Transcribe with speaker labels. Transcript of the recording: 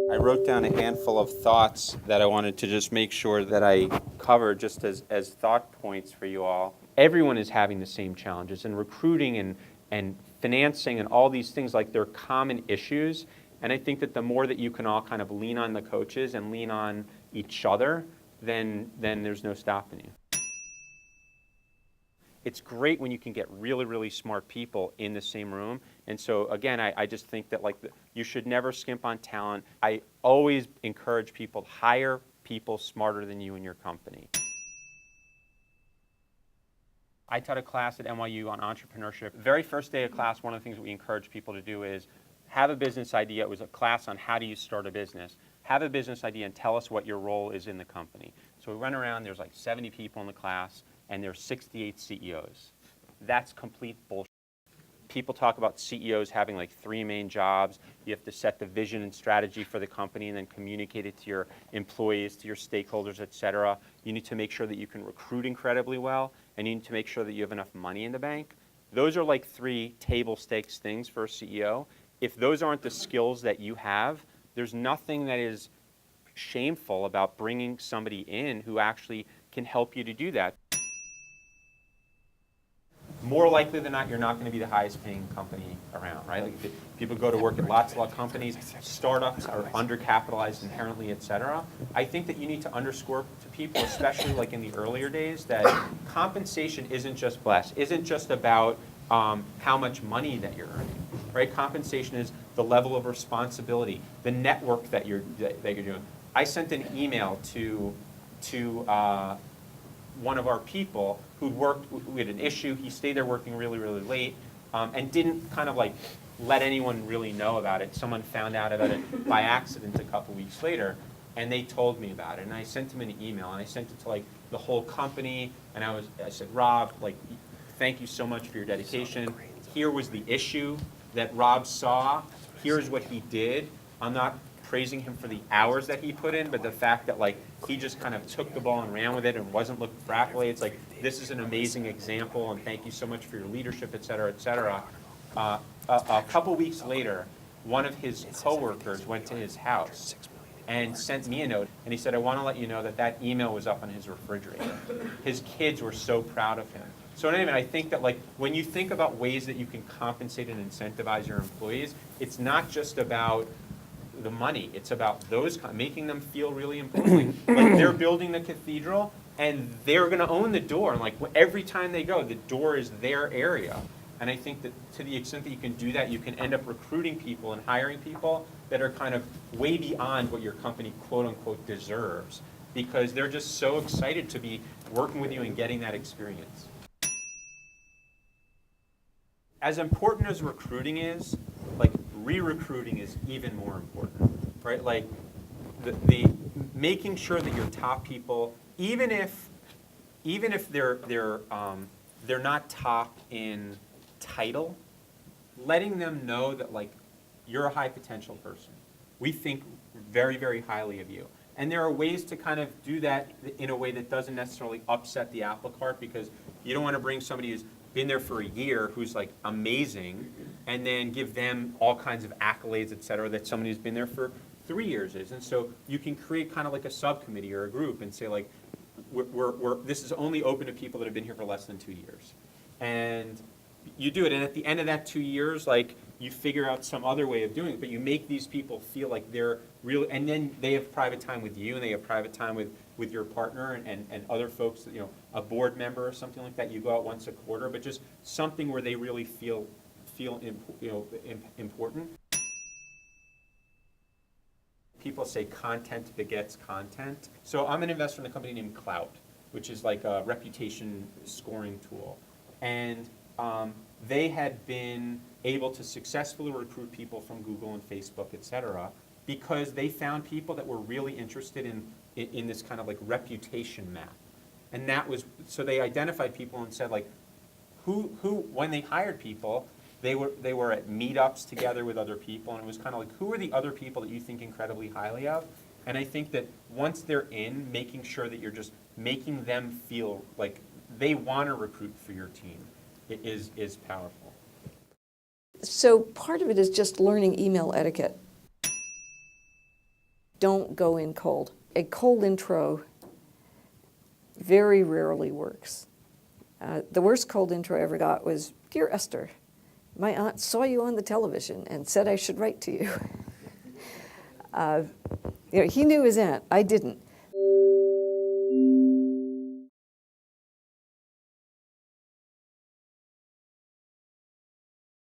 Speaker 1: I wrote down a handful of thoughts that I wanted to just make sure that I covered just as thought points for you all. Everyone is having the same challenges, and recruiting and financing and all these things, like they're common issues. And I think that the more that you can all kind of lean on the coaches and lean on each other, then there's no stopping you. It's great when you can get really, really smart people in the same room. And so again, I just think that you should never skimp on talent. I always encourage people to hire people smarter than you in your company. I taught a class at NYU on entrepreneurship. The very first day of class, one of the things that we encourage people to do is have a business idea. It was a class on how do you start a business. Have a business idea and tell us what your role is in the company. So we went around, there's like 70 people in the class, and there's 68 CEOs. That's complete bullshit. People talk about CEOs having like 3 main jobs. You have to set the vision and strategy for the company and then communicate it to your employees, to your stakeholders, et cetera. You need to make sure that you can recruit incredibly well, and you need to make sure that you have enough money in the bank. Those are like 3 table stakes things for a CEO. If those aren't the skills that you have, there's nothing that is shameful about bringing somebody in who actually can help you to do that. More likely than not, you're not going to be the highest paying company around, right? Like if people go to work at lots of companies, startups are undercapitalized inherently, et cetera. I think that you need to underscore to people, especially like in the earlier days, that compensation isn't just about how much money that you're earning, right? Compensation is the level of responsibility, the network that you're doing. I sent an email to one of our people who'd worked, we had an issue, he stayed there working really, really late, and didn't kind of like let anyone really know about it. Someone found out about it by accident a couple weeks later, and they told me about it. And I sent him an email, and I sent it to like the whole company, and I said, Rob, like, thank you so much for your dedication. Here was the issue that Rob saw. Here's what he did. I'm not praising him for the hours that he put in, but the fact that like he just kind of took the ball and ran with it and wasn't looking for accolades. Like, this is an amazing example, and thank you so much for your leadership, et cetera, et cetera. A couple weeks later, one of his coworkers went to his house and sent me a note, and he said, I want to let you know that that email was up on his refrigerator. His kids were so proud of him. So anyway, I think that like when you think about ways that you can compensate and incentivize your employees, it's not just about the money. It's about those making them feel really important. Like they're building the cathedral, and they're going to own the door. And like every time they go, the door is their area. And I think that to the extent that you can do that, you can end up recruiting people and hiring people that are kind of way beyond what your company, quote unquote, deserves, because they're just so excited to be working with you and getting that experience. As important as recruiting is, like re-recruiting is even more important, right? Like the making sure that your top people, even if they're not top in title, letting them know that like you're a high potential person. We think very, very highly of you. And there are ways to kind of do that in a way that doesn't necessarily upset the apple cart, because you don't want to bring somebody who's been there for a year who's like amazing and then give them all kinds of accolades, et cetera, that somebody who's been there for 3 years is. And so you can create kind of like a subcommittee or a group and say like, this is only open to people that have been here for less than 2 years. And you do it, and at the end of that 2 years, like you figure out some other way of doing it, but you make these people feel like they're really, and then they have private time with you, and they have private time with your partner and other folks, you know, a board member or something like that. You go out once a quarter, but just something where they really feel important. People say content begets content. So I'm an investor in a company named Clout, which is like a reputation scoring tool. And they had been able to successfully recruit people from Google and Facebook, et cetera, because they found people that were really interested in this kind of like reputation map. And that was, so they identified people and said like, who when they hired people, they were at meetups together with other people, and it was kind of like, who are the other people that you think incredibly highly of? And I think that once they're in, making sure that you're just making them feel like they want to recruit for your team is powerful.
Speaker 2: So part of it is just learning email etiquette. don't go in cold. A cold intro very rarely works. The worst cold intro I ever got was, "Dear Esther, my aunt saw you on the television and said I should write to you." You know, he knew his aunt, I didn't.